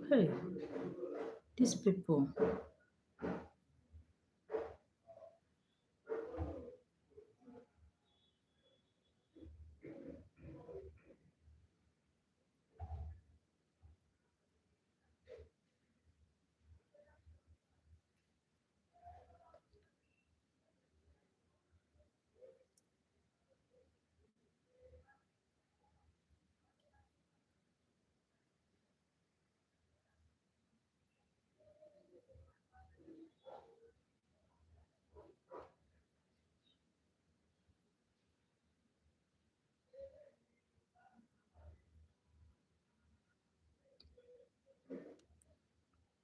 Hey, these people.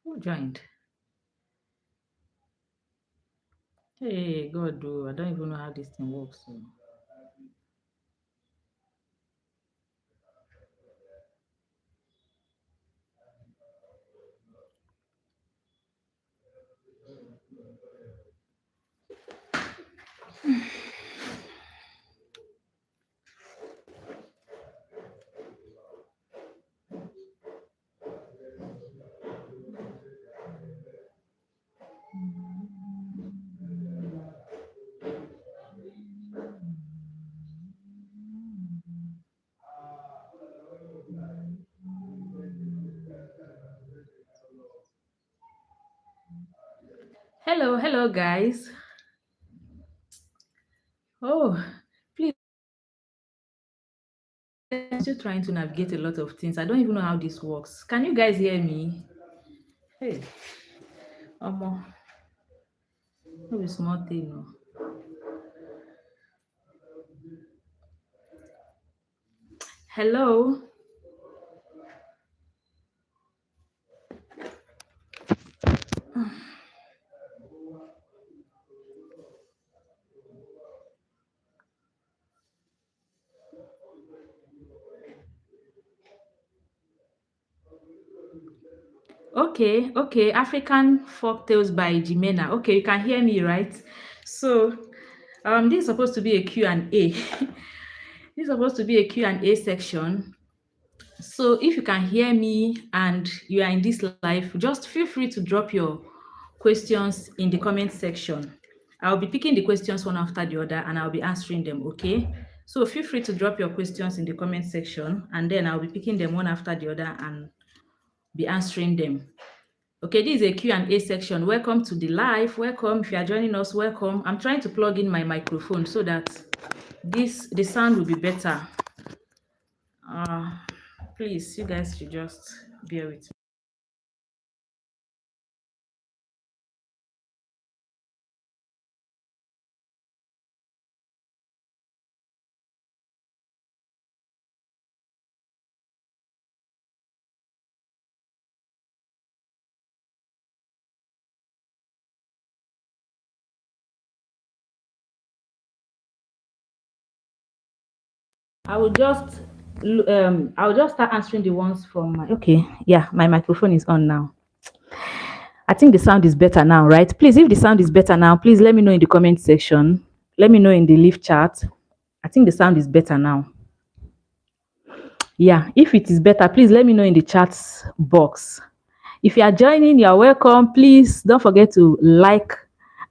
Who joined? Hey, God, do I don't even know how this thing works. So. Hello, hello, guys. Oh, please. I'm still trying to navigate a lot of things. I don't even know how this works. Can you guys hear me? Hey, Omo, no be small thing. No. Hello. Okay, okay. African Folktales by Jimena. Okay, you can hear me, right? So, this is supposed to be a Q&A. This is supposed to be a Q&A section. So, if you can hear me and you are in this live, just feel free to drop your questions in the comment section. I'll be picking the questions one after the other and I'll be answering them, okay? So, feel free to drop your questions in the comment section and then I'll be picking them one after the other and be answering them. Okay, this is a Q&A section. Welcome to the live. Welcome. If you are joining us, welcome. I'm trying to plug in my microphone so that the sound will be better. Please, you guys should just bear with me. I will just start answering the ones from my, okay, yeah, my microphone is on now. I think the sound is better now, right? Please, if the sound is better now, please let me know in the comment section. Let me know in the live chat. I think the sound is better now. Yeah, if it is better, please let me know in the chat box. If you are joining, you are welcome. Please don't forget to like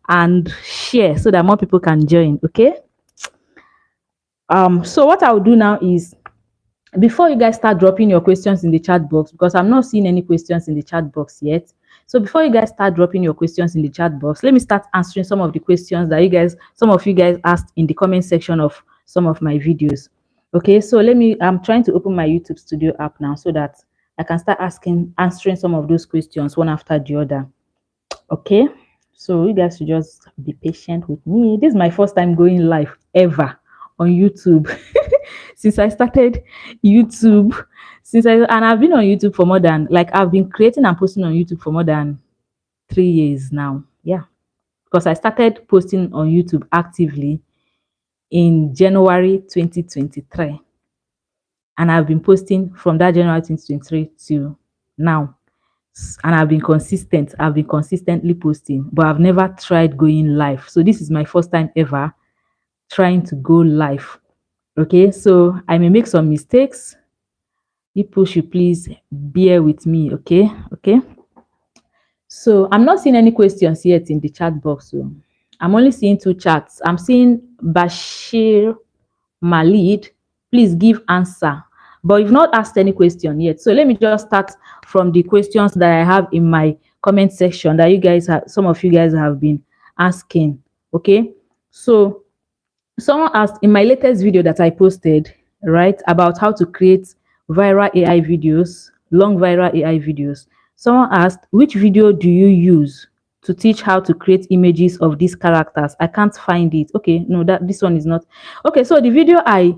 and share so that more people can join. Okay. So what I will do now is before you guys start dropping your questions in the chat box, because I'm not seeing any questions in the chat box yet. So before you guys start dropping your questions in the chat box, let me start answering some of the questions that some of you guys asked in the comment section of some of my videos. Okay, so I'm trying to open my YouTube Studio app now so that I can start answering some of those questions one after the other. Okay, so you guys should just be patient with me. This is my first time going live ever on YouTube since I started YouTube. And I've been on YouTube for more than, like, I've been creating and posting on YouTube for more than 3 years now. Yeah, because I started posting on YouTube actively in January 2023, and I've been posting from that January 2023 to now. And I've been consistent. I've been consistently posting, but I've never tried going live. So this is my first time ever trying to go live. Okay, so I may make some mistakes. People should please bear with me, okay? Okay. So I'm not seeing any questions yet in the chat box. So I'm only seeing two chats. I'm seeing Bashir Malid, please give answer. But you've not asked any question yet. So let me just start from the questions that I have in my comment section that you guys have, some of you guys have been asking. Okay. So someone asked in my latest video that I posted, right, about how to create viral AI videos, long viral AI videos. Someone asked, which video do you use to teach how to create images of these characters? I can't find it. Okay, no, that this one is not. Okay, so the video I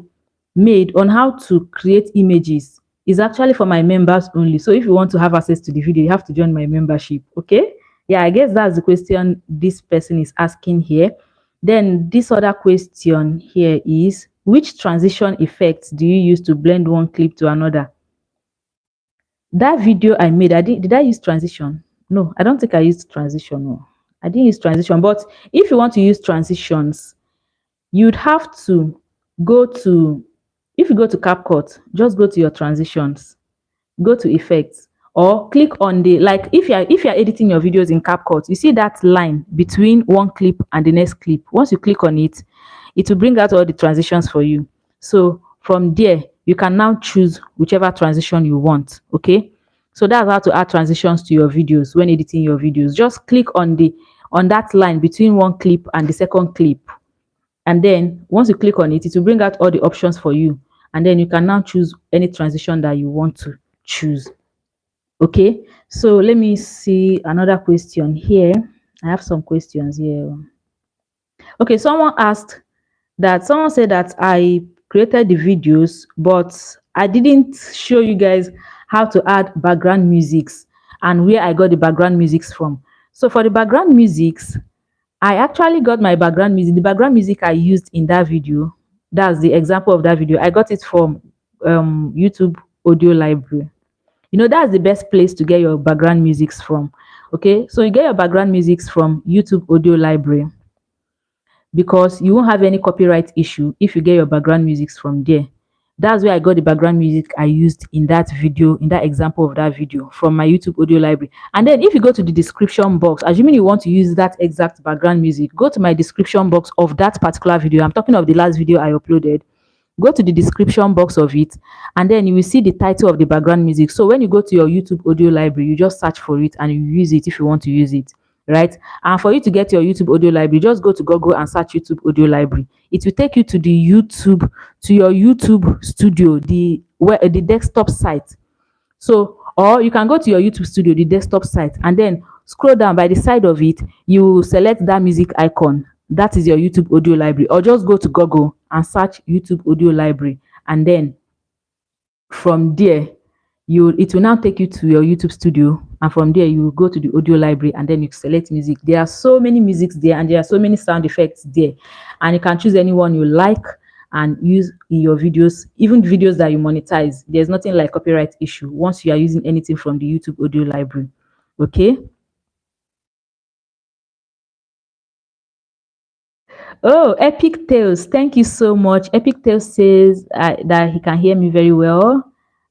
made on how to create images is actually for my members only. So if you want to have access to the video, you have to join my membership. Okay. Yeah, I guess that's the question this person is asking here. Then this other question here is, which transition effects do you use to blend one clip to another? That video I made, did I use transition? No, I don't think I used transition. No, I didn't use transition. But if you want to use transitions, you'd have to go to, if you go to CapCut, just go to your transitions, go to effects, or click on the, like if you're editing your videos in CapCut, you see that line between one clip and the next clip. Once you click on it, it will bring out all the transitions for you. So from there, you can now choose whichever transition you want. Okay. So that's how to add transitions to your videos when editing your videos. Just click on the on that line between one clip and the second clip, and then once you click on it, it will bring out all the options for you, and then you can now choose any transition that you want to choose. Okay, so let me see another question here. I have some questions here. Okay, someone said that I created the videos, but I didn't show you guys how to add background musics and where I got the background musics from. So for the background musics, I actually got my background music. The background music I used in that video, that's the example of that video. I got it from YouTube Audio Library. You know, that's the best place to get your background musics from. Okay, so you get your background musics from YouTube Audio Library, because you won't have any copyright issue if you get your background musics from there. That's where I got the background music I used in that video, in that example of that video, from my YouTube Audio Library. And then if you go to the description box, assuming you want to use that exact background music, go to my description box of that particular video. I'm talking of the last video I uploaded. Go to the description box of it, and then you will see the title of the background music. So when you go to your YouTube Audio Library, you just search for it and you use it if you want to use it, right? And for you to get your YouTube Audio Library, just go to Google and search YouTube Audio Library. It will take you to the YouTube, to your YouTube studio, the desktop site. So, or you can go to your YouTube studio, the desktop site, and then scroll down. By the side of it, you select that music icon. That is your YouTube Audio Library. Or just go to Google and search YouTube Audio Library, and then from there, it will now take you to your YouTube studio, and from there you will go to the audio library, and then you select music. There are so many musics there, and there are so many sound effects there, and you can choose anyone you like and use in your videos, even videos that you monetize. There's nothing like copyright issue once you are using anything from the YouTube Audio Library. Okay. Oh, Epic Tales, thank you so much. Epic Tales says that he can hear me very well,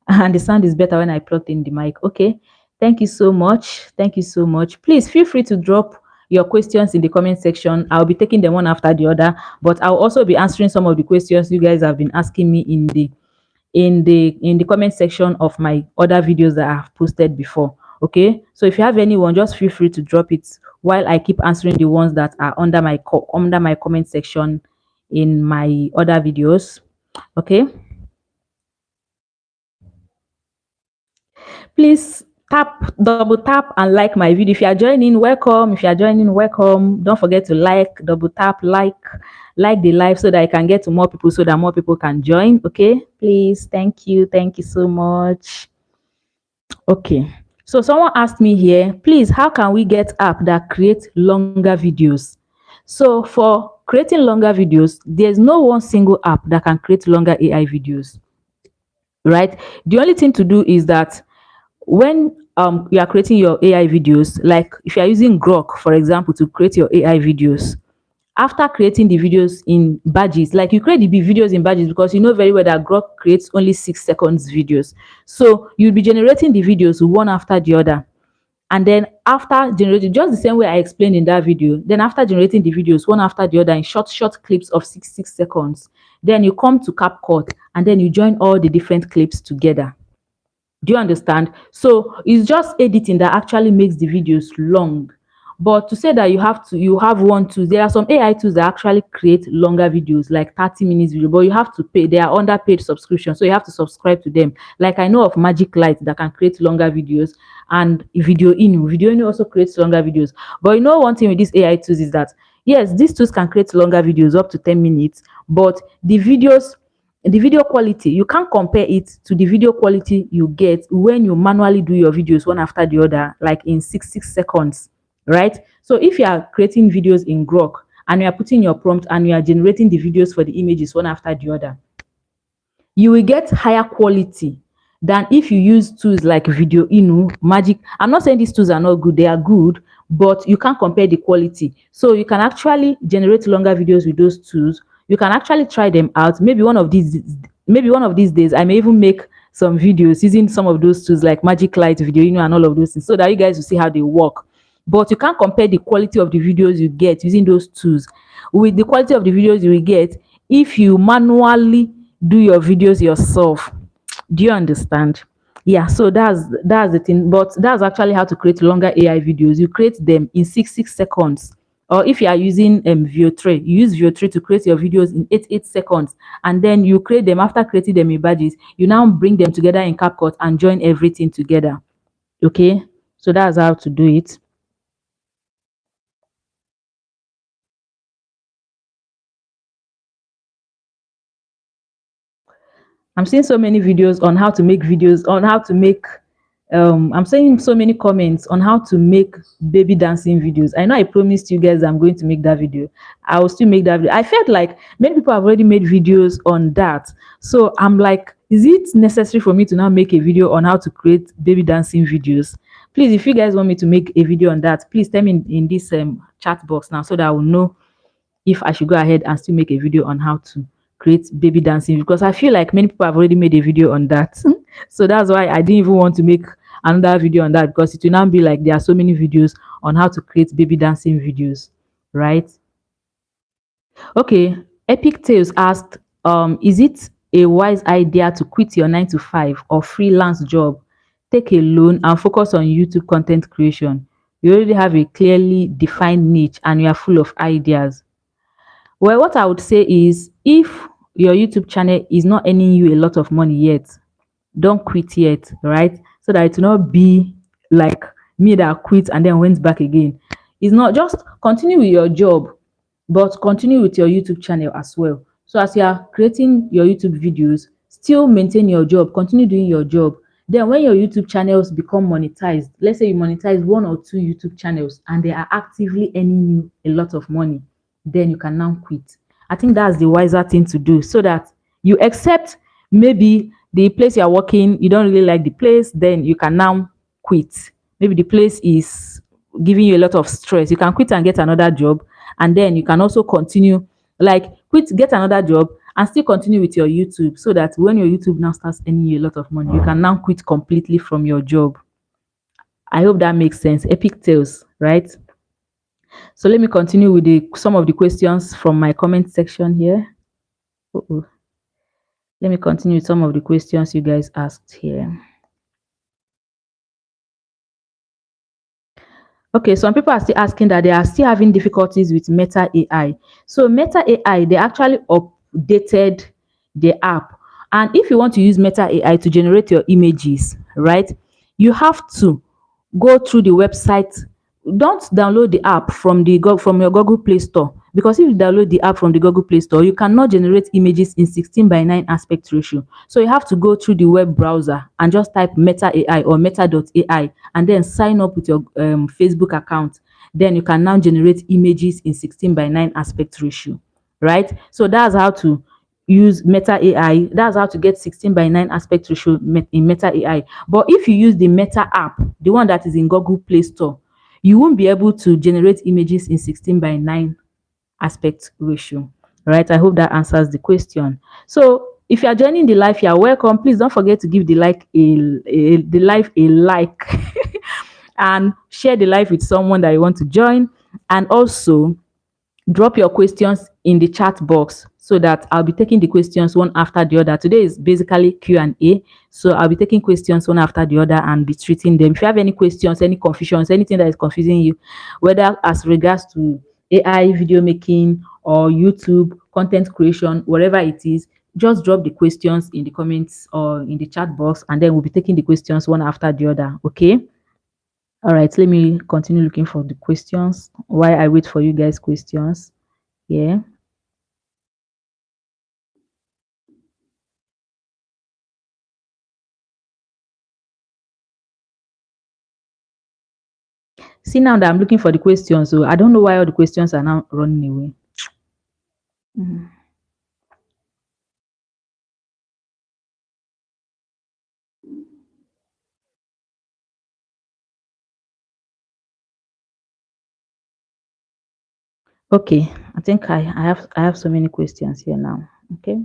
and the sound is better when I plugged in the mic. Okay, thank you so much. Thank you so much. Please feel free to drop your questions in the comment section. I'll be taking them one after the other, but I'll also be answering some of the questions you guys have been asking me in the comment section of my other videos that I've posted before. Okay, so if you have anyone, just feel free to drop it while I keep answering the ones that are under my comment section in my other videos. Okay, please double tap and like my video. If you are joining, welcome. If you are joining, welcome. Don't forget to double tap, like the live, so that I can get to more people, so that more people can join. Okay, please. Thank you so much. Okay, so someone asked me here, please, how can we get app that create longer videos? So for creating longer videos, there's no one single app that can create longer AI videos, right? The only thing to do is that when you are creating your AI videos, like if you are using Grok, for example, to create your AI videos, After creating the videos in badges, like you create the videos in badges because you know very well that Grok creates only 6 seconds videos. So you'll be generating the videos one after the other. And then after generating, just the same way I explained in that video, then after generating the videos one after the other in short clips of 6 seconds, then you come to CapCut and then you join all the different clips together. Do you understand? So it's just editing that actually makes the videos long. But to say that you have one tool, there are some AI tools that actually create longer videos, like 30 minutes video, but you have to pay. They are under paid subscription, so you have to subscribe to them. Like I know of Magic Light that can create longer videos, and Video Inu also creates longer videos. But you know one thing with these AI tools is that yes, these tools can create longer videos up to 10 minutes, but the video quality, you can't compare it to the video quality you get when you manually do your videos one after the other, like in 6 seconds, right? So if you are creating videos in Grok and you are putting your prompt and you are generating the videos for the images one after the other, you will get higher quality than if you use tools like Video Inu, Magic. I'm not saying these tools are not good, they are good, but you can't compare the quality. So you can actually generate longer videos with those tools. You can actually try them out. Maybe one of these days I may even make some videos using some of those tools like Magic Light, Video Inu, and all of those things, so that you guys will see how they work. But you can't compare the quality of the videos you get using those tools with the quality of the videos you will get if you manually do your videos yourself. Do you understand? Yeah, so that's the thing. But that's actually how to create longer AI videos. You create them in 6 seconds. Or if you are using VO3, you use VO3 to create your videos in 8 seconds, and then you create them. After creating them in badges, you now bring them together in CapCut and join everything together. Okay, so that's how to do it. I'm seeing so many videos on how to make videos, on how to make I'm seeing so many comments on how to make baby dancing videos. I know I promised you guys I'm going to make that video. I will still make that video. I felt like many people have already made videos on that. So I'm like, is it necessary for me to now make a video on how to create baby dancing videos? Please, if you guys want me to make a video on that, please tell me in this chat box now, so that I will know if I should go ahead and still make a video on how to create baby dancing, because I feel like many people have already made a video on that. So that's why I didn't even want to make another video on that, because it will now be like there are so many videos on how to create baby dancing videos, right? Okay, Epic Tales asked, is it a wise idea to quit your 9 to 5 or freelance job, take a loan, and focus on YouTube content creation? You already have a clearly defined niche and you are full of ideas. Well, what I would say is, if your YouTube channel is not earning you a lot of money yet, don't quit yet, right? So that it will not be like me that quit and then went back again. It's not, just continue with your job, but continue with your YouTube channel as well. So as you are creating your YouTube videos, still maintain your job, continue doing your job. Then when your YouTube channels become monetized, let's say you monetize 1 or 2 YouTube channels and they are actively earning you a lot of money, then you can now quit. I think that's the wiser thing to do, so that you accept maybe the place you are working, you don't really like the place, then you can now quit. Maybe the place is giving you a lot of stress. You can quit and get another job, and then you can also continue, like quit, get another job, and still continue with your YouTube, so that when your YouTube now starts earning you a lot of money, you can now quit completely from your job. I hope that makes sense. Epic tales, right? So let me continue with some of the questions from my comment section here. Uh-oh. Let me continue with some of the questions you guys asked here. Okay, some people are still asking that they are still having difficulties with Meta AI. So Meta AI, they actually updated the app. And if you want to use Meta AI to generate your images, right, you have to go through the website. Don't download the app from your Google Play Store, because if you download the app from the Google Play Store, you cannot generate images in 16:9 aspect ratio. So you have to go through the web browser and just type Meta AI or meta.ai and then sign up with your Facebook account. Then you can now generate images in 16:9 aspect ratio, right? So that's how to use Meta AI. That's how to get 16:9 aspect ratio in Meta AI. But if you use the Meta app, the one that is in Google Play Store, you won't be able to generate images in 16:9 aspect ratio. Right? I hope that answers the question. So if you are joining the live, you are welcome. Please don't forget to give the the live a like and share the live with someone that you want to join. And also drop your questions in the chat box so that I'll be taking the questions one after the other. Today is basically Q&A, so I'll be taking questions one after the other and be treating them. If you have any questions, any confusions, anything that is confusing you, whether as regards to AI video making or YouTube content creation, whatever it is, just drop the questions in the comments or in the chat box, and then we'll be taking the questions one after the other. Okay. All right, let me continue looking for the questions while I wait for you guys' questions. Yeah. See now that I'm looking for the questions, so I don't know why all the questions are now running away. Mhm. Okay, I think I have so many questions here now. Okay.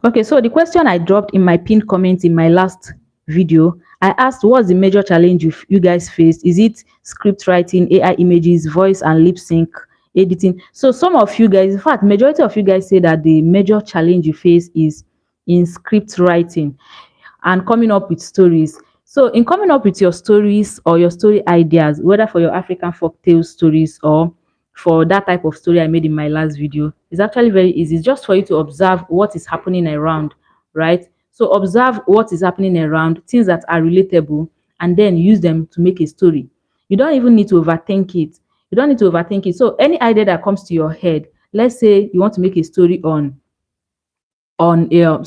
Okay, so the question I dropped in my pinned comment in my last video, I asked what's the major challenge you guys faced? Is it script writing, AI images, voice and lip sync editing? So some of you guys, in fact, majority of you guys say that the major challenge you face is in script writing and coming up with stories. So in coming up with your stories or your story ideas, whether for your African folktale stories or for that type of story I made in my last video, it's actually very easy. It's just for you to observe what is happening around, right? So observe what is happening around, things that are relatable, and then use them to make a story. You don't even need to overthink it. You don't need to overthink it. So any idea that comes to your head, let's say you want to make a story on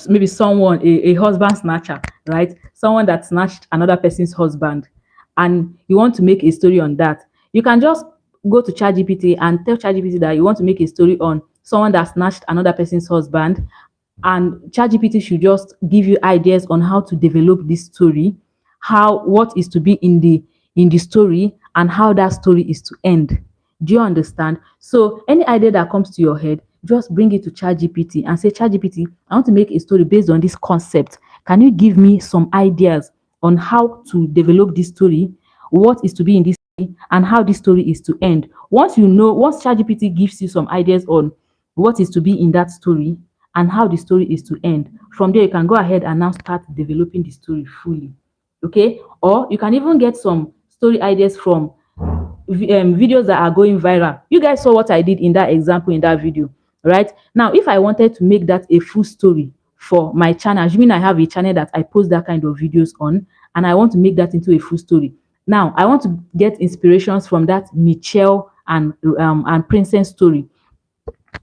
maybe someone, a husband snatcher, right? Someone that snatched another person's husband, and you want to make a story on that. You can just go to ChatGPT and tell ChatGPT that you want to make a story on someone that snatched another person's husband, and ChatGPT should just give you ideas on how to develop this story, how what is to be in the story, and how that story is to end. Do you understand? So any idea that comes to your head, just bring it to ChatGPT and say, ChatGPT, I want to make a story based on this concept. Can you give me some ideas on how to develop this story, what is to be in this story, and how this story is to end? Once ChatGPT gives you some ideas on what is to be in that story and how the story is to end, from there you can go ahead and now start developing the story fully. Okay, or you can even get some story ideas from videos that are going viral. You guys saw what I did in that example in that video, right? Now if I wanted to make that a full story for my channel, assuming I have a channel that I post that kind of videos on, and I want to make that into a full story, now I want to get inspirations from that Michelle and Princess story,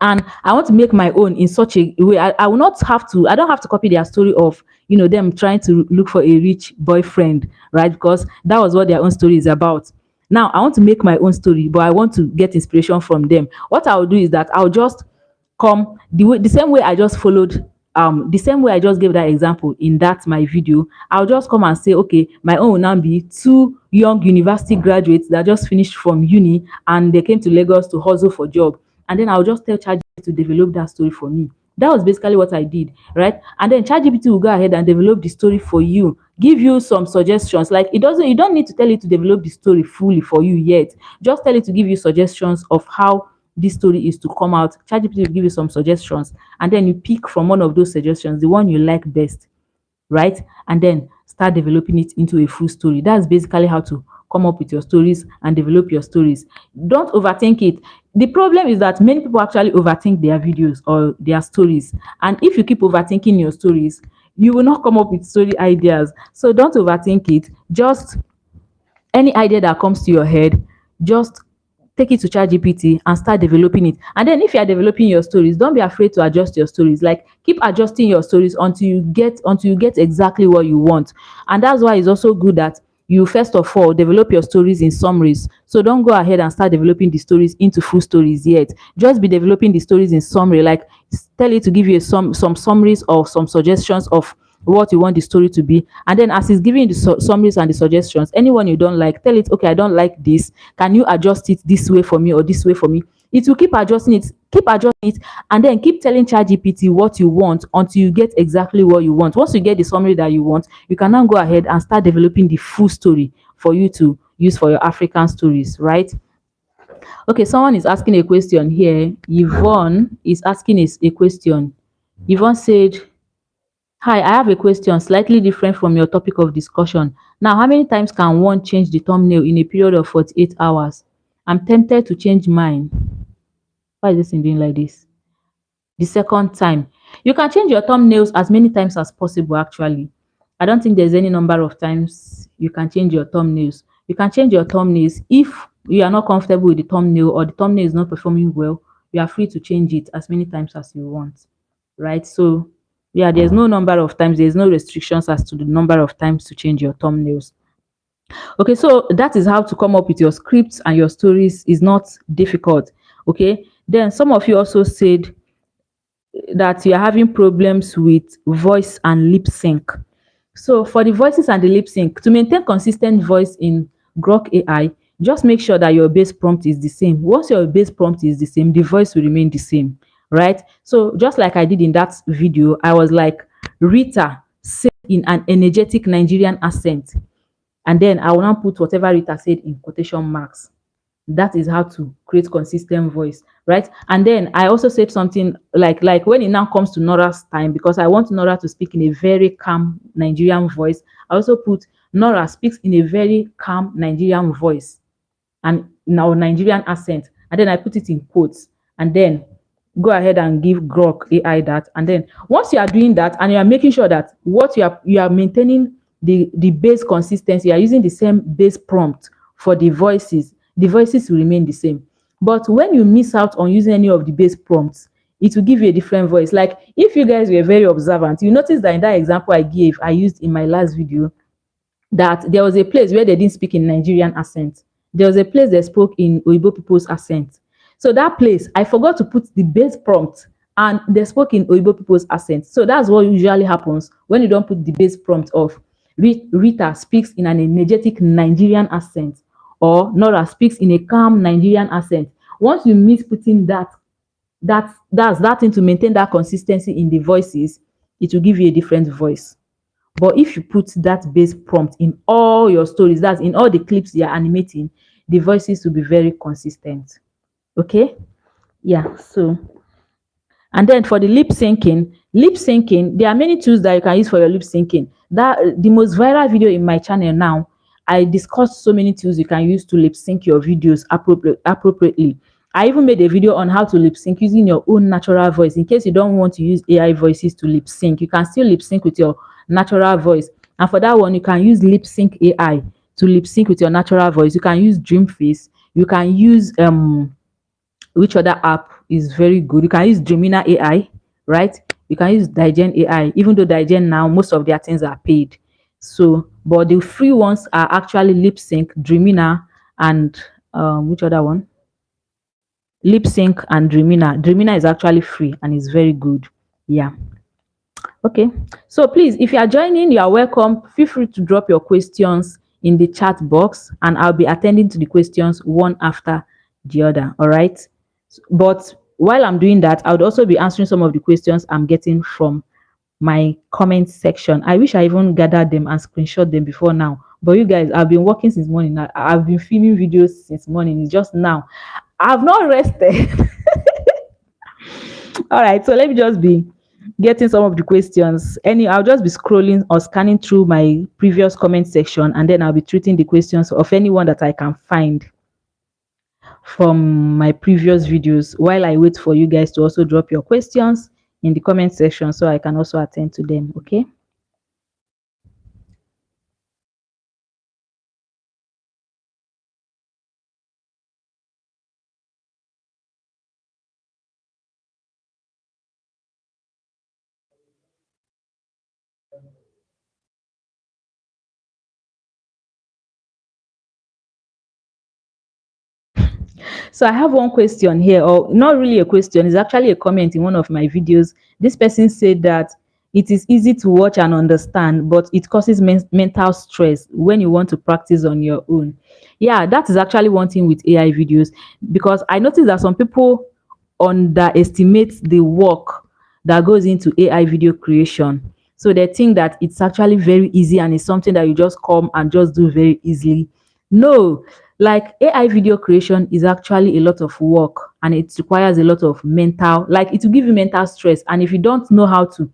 and I want to make my own in such a way. I will not have to, I don't have to copy their story of, them trying to look for a rich boyfriend, right? Because that was what their own story is about. Now I want to make my own story, but I want to get inspiration from them. What I'll do is that I'll just come the same way I just followed, the same way I just gave that example in that my video. I'll just come and say, okay, my own will now be two young university graduates that just finished from uni and they came to Lagos to hustle for job, and then I'll just tell ChatGPT to develop that story for me. That was basically what I did, right? And then ChatGPT will go ahead and develop the story for you, give you some suggestions. Like you don't need to tell it to develop the story fully for you yet. Just tell it to give you suggestions of how this story is to come out. ChatGPT will give you some suggestions, and then you pick from one of those suggestions the one you like best, right? And then start developing it into a full story. That's basically how to come up with your stories and develop your stories. Don't overthink it. The problem is that many people actually overthink their videos or their stories. And if you keep overthinking your stories, you will not come up with story ideas. So don't overthink it. Just any idea that comes to your head, just take it to ChatGPT and start developing it. And then if you are developing your stories, don't be afraid to adjust your stories. Like keep adjusting your stories until you get exactly what you want. And that's why it's also good that you first of all develop your stories in summaries. So don't go ahead and start developing the stories into full stories yet. Just be developing the stories in summary. Like tell it to give you some summaries or some suggestions of what you want the story to be. And then as it's giving you the summaries and the suggestions, anyone you don't like, tell it, okay, I don't like this, can you adjust it this way for me or this way for me? It will keep adjusting it, and then keep telling ChatGPT what you want until you get exactly what you want. Once you get the summary that you want, you can now go ahead and start developing the full story for you to use for your African stories, right? Okay, someone is asking a question here. Yvonne is asking a question. Yvonne said, hi, I have a question slightly different from your topic of discussion. Now, how many times can one change the thumbnail in a period of 48 hours? I'm tempted to change mine. Why is this thing doing like this? The second time. You can change your thumbnails as many times as possible, actually. I don't think there's any number of times you can change your thumbnails. You can change your thumbnails if you are not comfortable with the thumbnail or the thumbnail is not performing well. You are free to change it as many times as you want, right? So, yeah, there's no number of times, there's no restrictions as to the number of times to change your thumbnails. Okay, so that is how to come up with your scripts and your stories is not difficult. Okay, then some of you also said that you're having problems with voice and lip sync. So for the voices and the lip sync, to maintain consistent voice in Grok AI, just make sure that your base prompt is the same. Once your base prompt is the same, the voice will remain the same, right? So just like I did in that video, I was like, Rita said in an energetic Nigerian accent, and then I will now put whatever Rita said in quotation marks. That is how to create consistent voice, right? And then I also said something like when it now comes to Nora's time, because I want Nora to speak in a very calm Nigerian voice, I also put Nora speaks in a very calm Nigerian voice and now Nigerian accent, and then I put it in quotes, and then go ahead and give Grok AI that. And then once you are doing that and you are making sure that what you are maintaining the base consistency, you are using the same base prompt for the voices will remain the same. But when you miss out on using any of the base prompts, it will give you a different voice. Like if you guys were very observant, you notice that in that example I used in my last video, that there was a place where they didn't speak in Nigerian accent. There was a place they spoke in Oyibo people's accent. So that place, I forgot to put the base prompt and they spoke in Oyibo people's accent. So that's what usually happens when you don't put the base prompt of Rita speaks in an energetic Nigerian accent or Nora speaks in a calm Nigerian accent. Once you miss putting that's that thing to maintain that consistency in the voices, it will give you a different voice. But if you put that base prompt in all your stories, that's in all the clips you're animating, the voices will be very consistent. Okay? Yeah, so and then for the lip syncing, there are many tools that you can use for your lip syncing. That the most viral video in my channel now, I discussed so many tools you can use to lip sync your videos appropriately. I even made a video on how to lip sync using your own natural voice. In case you don't want to use AI voices to lip sync, you can still lip sync with your natural voice. And for that one, you can use lip sync AI to lip sync with your natural voice. You can use Dreamface. You can use which other app is very good? You can use Dreamina AI, right? You can use Digen AI, even though Digen now most of their things are paid. So, but the free ones are actually Lip Sync, Dreamina, and which other one? Lip Sync and Dreamina. Dreamina is actually free and is very good. Yeah. Okay. So please, if you are joining, you are welcome. Feel free to drop your questions in the chat box, and I'll be attending to the questions one after the other. All right. But while I'm doing that, I would also be answering some of the questions I'm getting from my comment section. I wish I even gathered them and screenshot them before now. But you guys, I've been working since morning. I've been filming videos since morning. It's just now. I've not rested. All right, so let me just be getting some of the questions. I'll just be scrolling or scanning through my previous comment section, and then I'll be treating the questions of anyone that I can find from my previous videos while I wait for you guys to also drop your questions in the comment section so I can also attend to them. Okay. So I have one question here, or not really a question, it's actually a comment in one of my videos. This person said that It is easy to watch and understand, but it causes mental stress when you want to practice on your own. Yeah, that is actually one thing with AI videos, because I noticed that some people underestimate the work that goes into AI video creation. So they think that it's actually very easy and it's something that you just come and just do very easily. No, like AI video creation is actually a lot of work, and it requires a lot of mental, like it will give you mental stress. And if you don't know how to,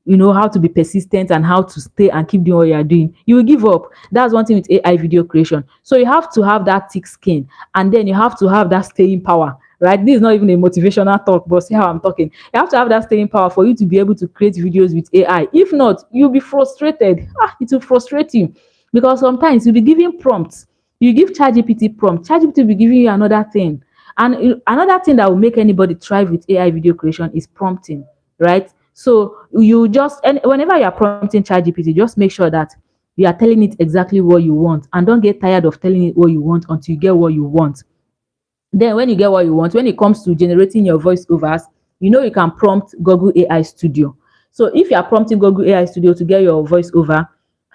how to be persistent and how to stay and keep doing what you are doing, you will give up. That's one thing with AI video creation. So you have to have that thick skin, and then you have to have that staying power, right? This is not even a motivational talk, but see how I'm talking. You have to have that staying power for you to be able to create videos with AI. If not, you'll be frustrated. It will frustrate you, because sometimes you'll be giving prompts. You give ChatGPT prompt, ChatGPT will be giving you another thing. And another thing that will make anybody thrive with AI video creation is prompting, right? So you just, and whenever you are prompting ChatGPT, just make sure that you are telling it exactly what you want, and don't get tired of telling it what you want until you get what you want. Then when you get what you want, when it comes to generating your voiceovers, you can prompt Google AI Studio. So if you are prompting Google AI Studio to get your voiceover,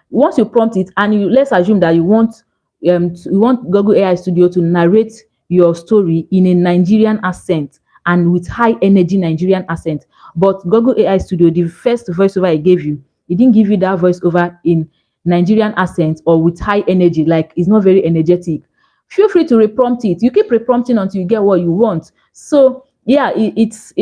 once you prompt it, and let's assume that you want Google AI Studio to narrate your story in a Nigerian accent and with high energy Nigerian accent. But Google AI Studio, the first voiceover it gave you, it didn't give you that voiceover in Nigerian accent or with high energy, like it's not very energetic. Feel free to reprompt it. You keep reprompting until you get what you want. So yeah,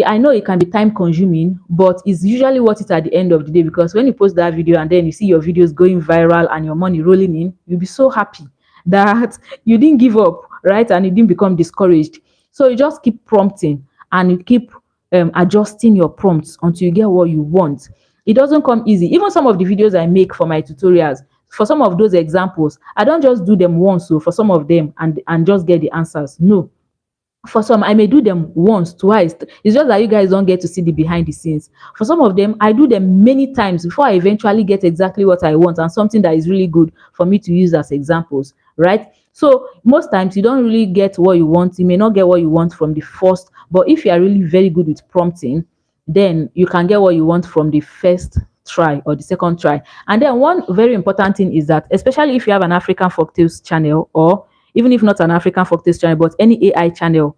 I know it can be time consuming, but it's usually worth it at the end of the day, because when you post that video and then you see your videos going viral and your money rolling in, you'll be so happy that you didn't give up, right? And you didn't become discouraged. So you just keep prompting, and you keep adjusting your prompts until you get what you want. It doesn't come easy. Even some of the videos I make for my tutorials, for some of those examples, I don't just do them once, so for some of them, and just get the answers. No, for some I may do them once, twice. It's just that you guys don't get to see the behind the scenes. For some of them, I do them many times before I eventually get exactly what I want and something that is really good for me to use as examples, right? So most times you don't really get what you want. You may not get what you want from the first, but if you are really very good with prompting, then you can get what you want from the first try or the second try. And then one very important thing is that, especially if you have an African folktales channel, or even if not an African folktales channel, but any AI channel,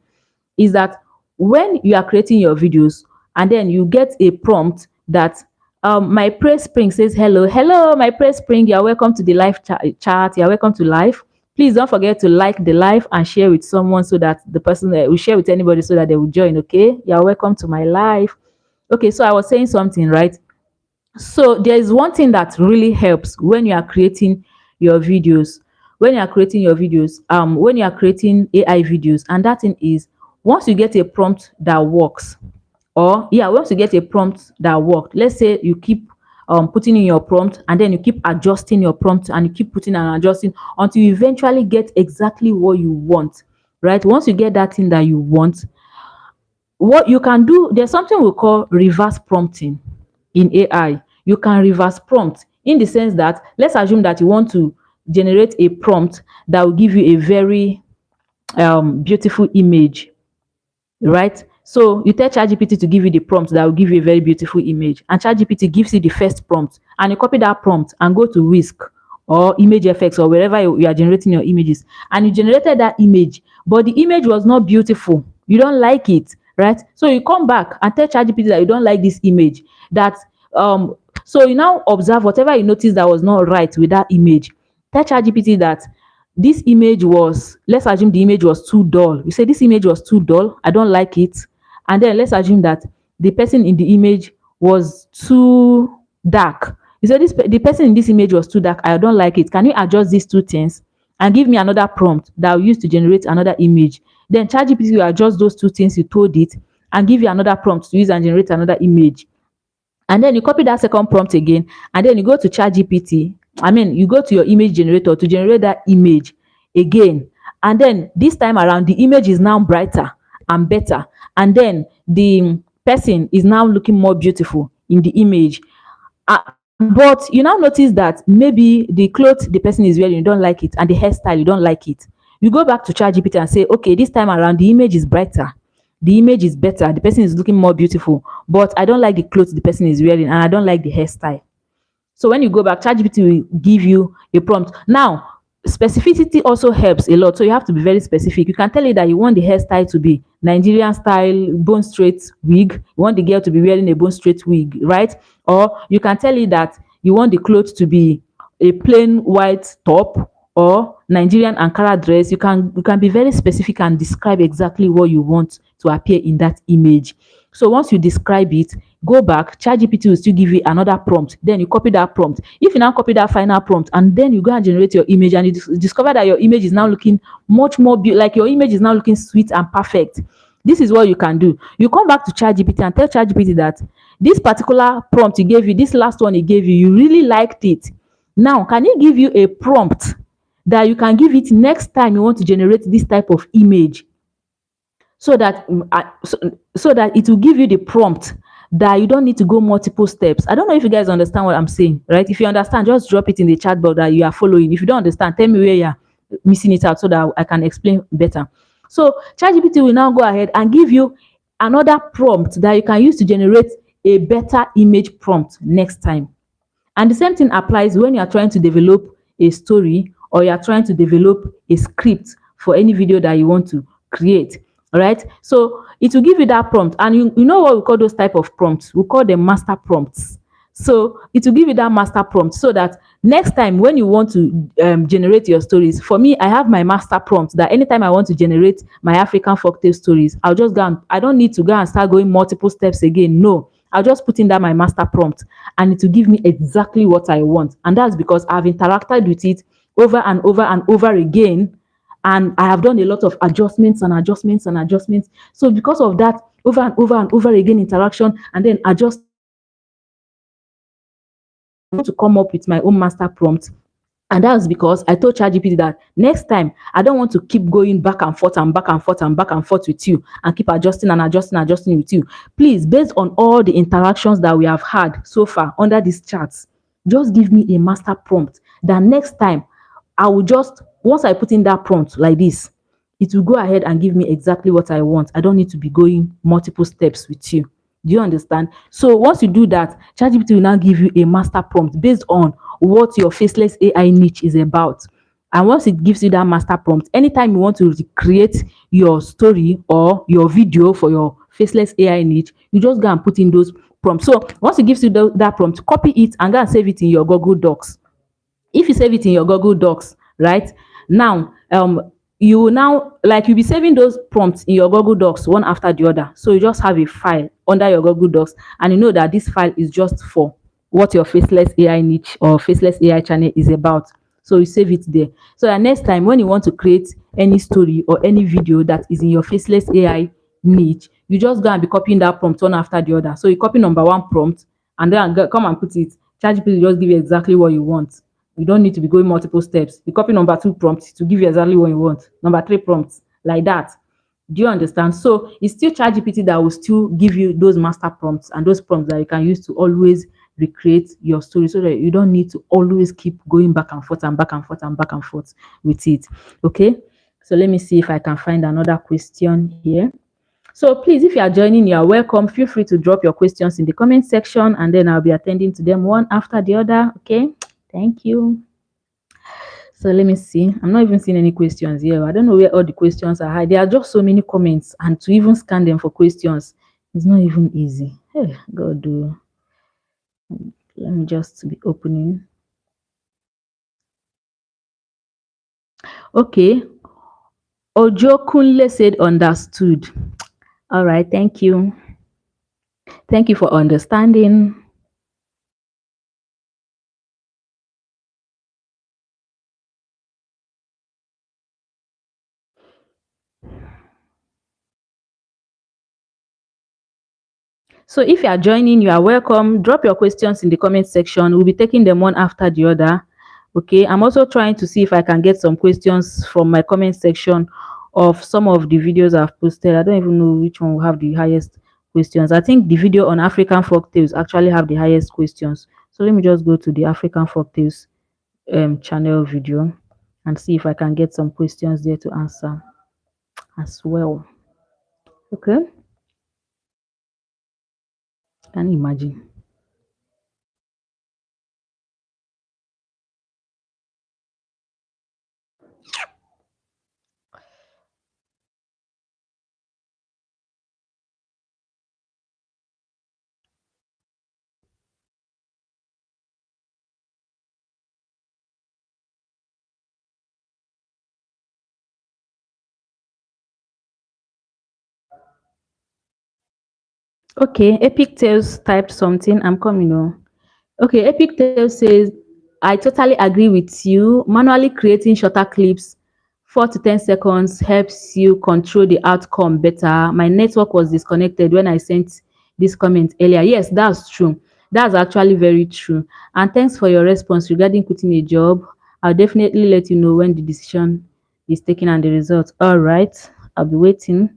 is that when you are creating your videos and then you get a prompt that my praise spring says hello my praise spring, you're welcome to the live chat, you're welcome to live. Please don't forget to like the live and share with someone, so that the person will share with anybody so that they will join. Okay, you're welcome to my live. Okay, so I was saying something, right? So there is one thing that really helps when you are creating your videos, when you are creating AI videos, and that thing is, once you get a prompt that works, or yeah, once you get a prompt that worked, let's say you keep putting in your prompt, and then you keep adjusting your prompt, and you keep putting and adjusting until you eventually get exactly what you want, right? Once you get that thing that you want, what you can do, there's something we call reverse prompting in AI. You can reverse prompt, in the sense that, let's assume that you want to generate a prompt that will give you a very beautiful image, right? So you tell ChatGPT to give you the prompt that will give you a very beautiful image, and ChatGPT gives you the first prompt, and you copy that prompt and go to Whisk or Image FX or wherever you are generating your images, and you generated that image, but the image was not beautiful. You don't like it, right? So you come back and tell ChatGPT that you don't like this image. That so you now observe whatever you notice that was not right with that image. Tell ChatGPT that this image was, let's assume the image was too dull. You say this image was too dull, I don't like it. And then let's assume that the person in the image was too dark. You say the person in this image was too dark, I don't like it. Can you adjust these two things and give me another prompt that I'll use to generate another image? Then ChatGPT will adjust those two things you told it and give you another prompt to use and generate another image. And then you copy that second prompt again, and then you go to ChatGPT. You go to your image generator to generate that image again. And then this time around, the image is now brighter and better. And then the person is now looking more beautiful in the image. But you now notice that maybe the clothes the person is wearing, you don't like it, and the hairstyle, you don't like it. You go back to ChatGPT and say, okay, this time around, the image is brighter. the image is better, the person is looking more beautiful, but I don't like the clothes the person is wearing and I don't like the hairstyle. So when you go back, ChatGPT will give you a prompt. Now, specificity also helps a lot. So you have to be very specific. You can tell it that you want the hairstyle to be Nigerian style, bone straight wig. You want the girl to be wearing a bone straight wig, right? Or you can tell it that you want the clothes to be a plain white top or Nigerian Ankara dress. You can be very specific and describe exactly what you want to appear in that image. So once you describe it, go back, ChatGPT will still give you another prompt. Then you copy that prompt. If you now copy that final prompt and then you go and generate your image and you discover that your image is now looking much more like your image is now looking sweet and perfect. This is what you can do. You come back to ChatGPT and tell ChatGPT that this particular prompt he gave you, this last one he gave you, you really liked it. Now, can he give you a prompt that you can give it next time you want to generate this type of image? So that it will give you the prompt that you don't need to go multiple steps. I don't know if you guys understand what I'm saying, right? If you understand, just drop it in the chat box that you are following. If you don't understand, tell me where you're missing it out so that I can explain better. So ChatGPT will now go ahead and give you another prompt that you can use to generate a better image prompt next time. And the same thing applies when you are trying to develop a story or you are trying to develop a script for any video that you want to create. All right. So it will give you that prompt. And you know what we call those type of prompts? We call them master prompts. So it will give you that master prompt so that next time when you want to generate your stories, for me, I have my master prompt that anytime I want to generate my African folktale stories, I'll just go and I don't need to go and start going multiple steps again. No, I'll just put in that my master prompt and it will give me exactly what I want. And that's because I've interacted with it over and over and over again. And I have done a lot of adjustments and adjustments and adjustments. So because of that, over and over and over again interaction and then adjust to come up with my own master prompt. And that's because I told ChatGPT that next time I don't want to keep going back and forth and back and forth and back and forth with you and keep adjusting and adjusting and adjusting with you. Please, based on all the interactions that we have had so far under these charts, just give me a master prompt that next time I will just, once I put in that prompt like this, it will go ahead and give me exactly what I want. I don't need to be going multiple steps with you. Do you understand? So once you do that, ChatGPT will now give you a master prompt based on what your faceless AI niche is about. And once it gives you that master prompt, anytime you want to create your story or your video for your faceless AI niche, you just go and put in those prompts. So once it gives you that prompt, copy it and go and save it in your Google Docs. If you save it in your Google Docs, right now, you will now, like, you'll be saving those prompts in your Google Docs one after the other. So you just have a file under your Google Docs and you know that this file is just for what your faceless AI niche or faceless AI channel is about. So you save it there. So that next time when you want to create any story or any video that is in your faceless AI niche, you just go and be copying that prompt one after the other. So you copy number one prompt and then come and put it. ChatGPT will just give you exactly what you want. You don't need to be going multiple steps. You copy number two prompts to give you exactly what you want. Number three prompts, like that. Do you understand? So it's still ChatGPT that will still give you those master prompts and those prompts that you can use to always recreate your story so that you don't need to always keep going back and forth and back and forth and back and forth with it. Okay. So let me see if I can find another question here. So please, if you are joining, you are welcome. Feel free to drop your questions in the comment section and then I'll be attending to them one after the other. Okay. Thank you. So let me see. I'm not even seeing any questions here. I don't know where all the questions are. There are just so many comments, and to even scan them for questions, it's not even easy. Hey, God, do. Let me just be opening. Okay. Ojo Kunle said understood. All right. Thank you. Thank you for understanding. So if you are joining, you are welcome. Drop your questions in the comment section. We'll be taking them one after the other. Okay. I'm also trying to see if I can get some questions from my comment section of some of the videos I've posted. I don't even know which one will have the highest questions. I think the video on African folktales actually have the highest questions. So let me just go to the African folktales channel video and see if I can get some questions there to answer as well. Okay. Can you imagine? Okay, Epic Tales typed something. I'm coming on. Okay, Epic Tales says, I totally agree with you. Manually creating shorter clips, 4 to 10 seconds, helps you control the outcome better. My network was disconnected when I sent this comment earlier. Yes, that's true. That's actually very true. And thanks for your response regarding quitting a job. I'll definitely let you know when the decision is taken and the result. All right, I'll be waiting.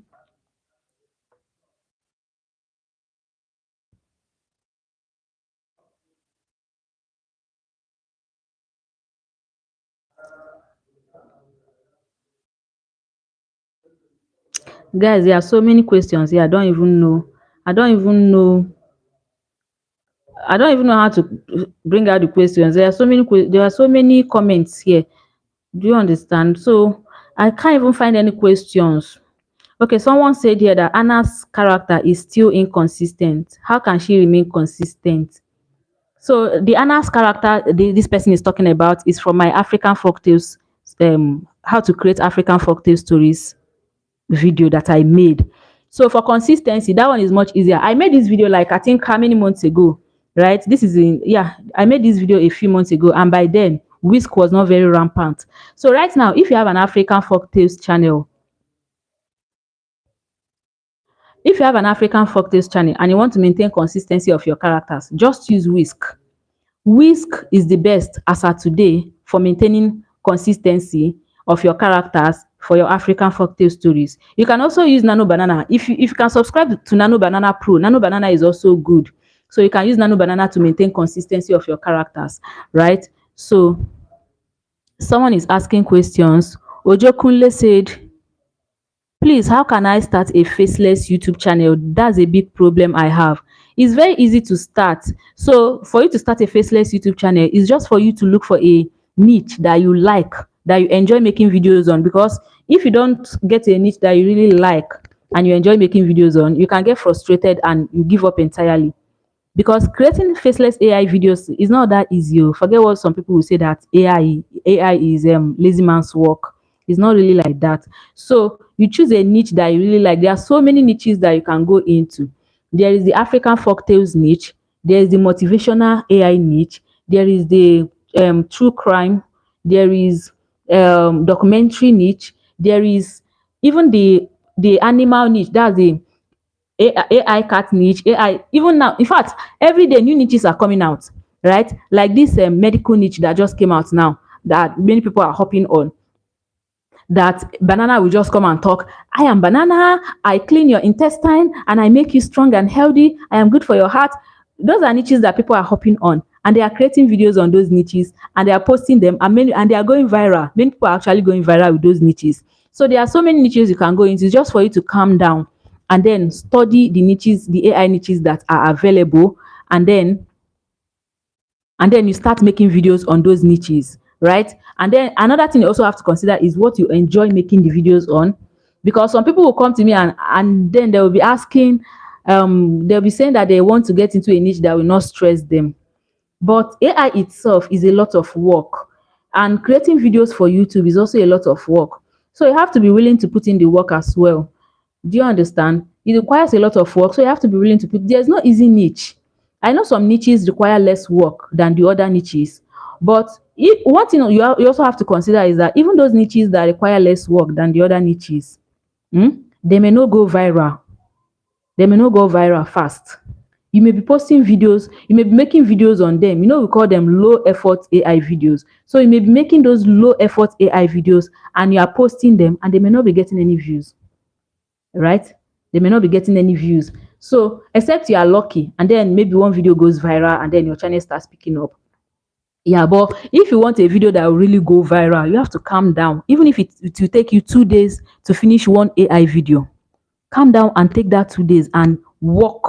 Guys, there are so many questions here. I don't even know I don't even know how to bring out the questions. There are so many comments here. Do you understand? So I can't even find any questions. Okay, someone said here that Anna's character is still inconsistent. How can she remain consistent? So the Anna's character this person is talking about is from my African folktales, how to create African folktale stories video that I made. So for consistency, that one is much easier. I made this video like I think how many months ago, right? This is in yeah, I made this video a few months ago, and by then whisk was not very rampant. So right now, if you have an African folktales channel, if you have an African folktales channel and you want to maintain consistency of your characters, just use whisk. Whisk is the best as at today for maintaining consistency of your characters for your African folktale stories. You can also use Nano Banana. If you can subscribe to Nano Banana Pro, Nano Banana is also good. So you can use Nano Banana to maintain consistency of your characters, right? So someone is asking questions. Ojokunle said, please, how can I start a faceless YouTube channel? That's a big problem I have. It's very easy to start. So, for you to start a faceless YouTube channel, it's just for you to look for a niche that you like, that you enjoy making videos on. Because if you don't get a niche that you really like and you enjoy making videos on, you can get frustrated and you give up entirely. Because creating faceless AI videos is not that easy. Oh. Forget what some people will say that AI is lazy man's work. It's not really like that. So you choose a niche that you really like. There are so many niches that you can go into. There is the African folktales niche. There is the motivational AI niche. There is the true crime. There is documentary niche. There is even the animal niche. That's the AI cat niche, AI even now. In fact, every day new niches are coming out, right? Like this medical niche that just came out now that many people are hopping on. That banana will just come and talk. I am banana. I clean your intestine and I make you strong and healthy. I am good for your heart. Those are niches that people are hopping on, and they are creating videos on those niches and they are posting them, and they are going viral. Many people are actually going viral with those niches. So there are so many niches you can go into just for you to calm down and then study the niches, the AI niches that are available, and then you start making videos on those niches, right? And then another thing you also have to consider is what you enjoy making the videos on, because some people will come to me and then they will be asking, they'll be saying that they want to get into a niche that will not stress them. But AI itself is a lot of work, and creating videos for YouTube is also a lot of work. So you have to be willing to put in the work as well. Do you understand? It requires a lot of work, so you have to be willing to put. There's no easy niche. I know some niches require less work than the other niches, but one thing you also have to consider is that even those niches that require less work than the other niches, they may not go viral. They may not go viral fast. You may be posting videos, you may be making videos on them. We call them low effort AI videos. So you may be making those low effort AI videos and you are posting them and they may not be getting any views, right? They may not be getting any views. So except you are lucky and then maybe one video goes viral and then your channel starts picking up. Yeah, but if you want a video that will really go viral, you have to calm down. Even if it will take you 2 days to finish one AI video, calm down and take that 2 days and work.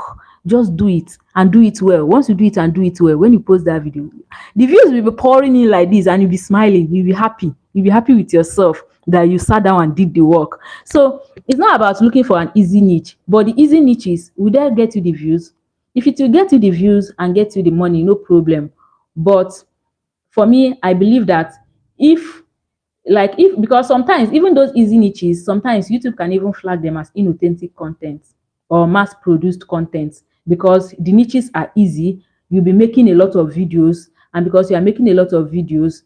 Just do it and do it well. Once you do it and do it well, when you post that video, the views will be pouring in like this, and you'll be smiling, you'll be happy, you'll be happy with yourself that you sat down and did the work. So it's not about looking for an easy niche, but the easy niche is, will that get you the views? If it will get you the views and get you the money, no problem. But for me, I believe that if if because sometimes even those easy niches, sometimes YouTube can even flag them as inauthentic content or mass produced content, because the niches are easy. You'll be making a lot of videos, and because you are making a lot of videos,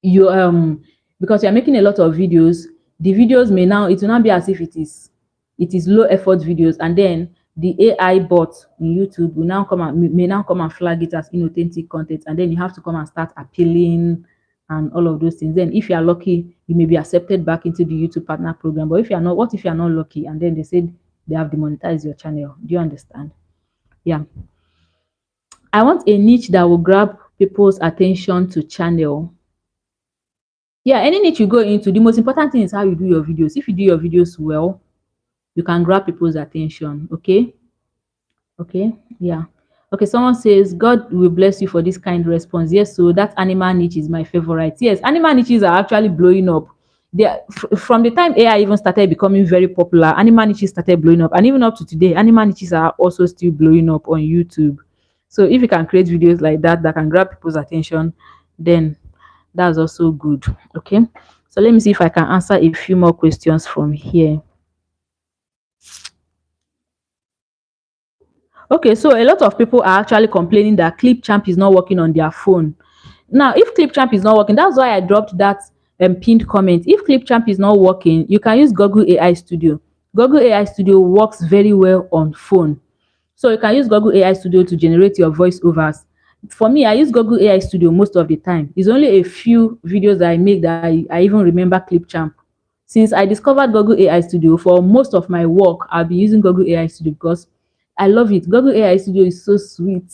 you because you're making a lot of videos, the videos may now, it will not be as if it is low effort videos, and then the AI bot in YouTube will now come and may now come and flag it as inauthentic content, and then you have to come and start appealing and all of those things. Then if you are lucky, you may be accepted back into the YouTube partner program. But if you are not, what if you are not lucky and then they said they have demonetized your channel? Do you understand? Yeah. I want a niche that will grab people's attention to channel. Yeah, any niche you go into, the most important thing is how you do your videos. If you do your videos well, you can grab people's attention. Okay, yeah. Okay, someone says, God will bless you for this kind response. Yes, so that animal niche is my favorite. Yes, animal niches are actually blowing up. From the time AI even started becoming very popular, animal niches started blowing up, and even up to today, animal niches are also still blowing up on YouTube. So if you can create videos like that that can grab people's attention, then that's also good. Okay, so let me see if I can answer a few more questions from here. Okay, so a lot of people are actually complaining that Clipchamp is not working on their phone. Now, if Clipchamp is not working, that's why I dropped that pinned comment. If Clipchamp is not working, you can use Google AI Studio. Google AI Studio works very well on phone. So you can use Google AI Studio to generate your voiceovers. For me, I use Google AI Studio most of the time. It's only a few videos that I make that I even remember Clipchamp. Since I discovered Google AI Studio, for most of my work, I'll be using Google AI Studio because I love it. Google AI Studio is so sweet.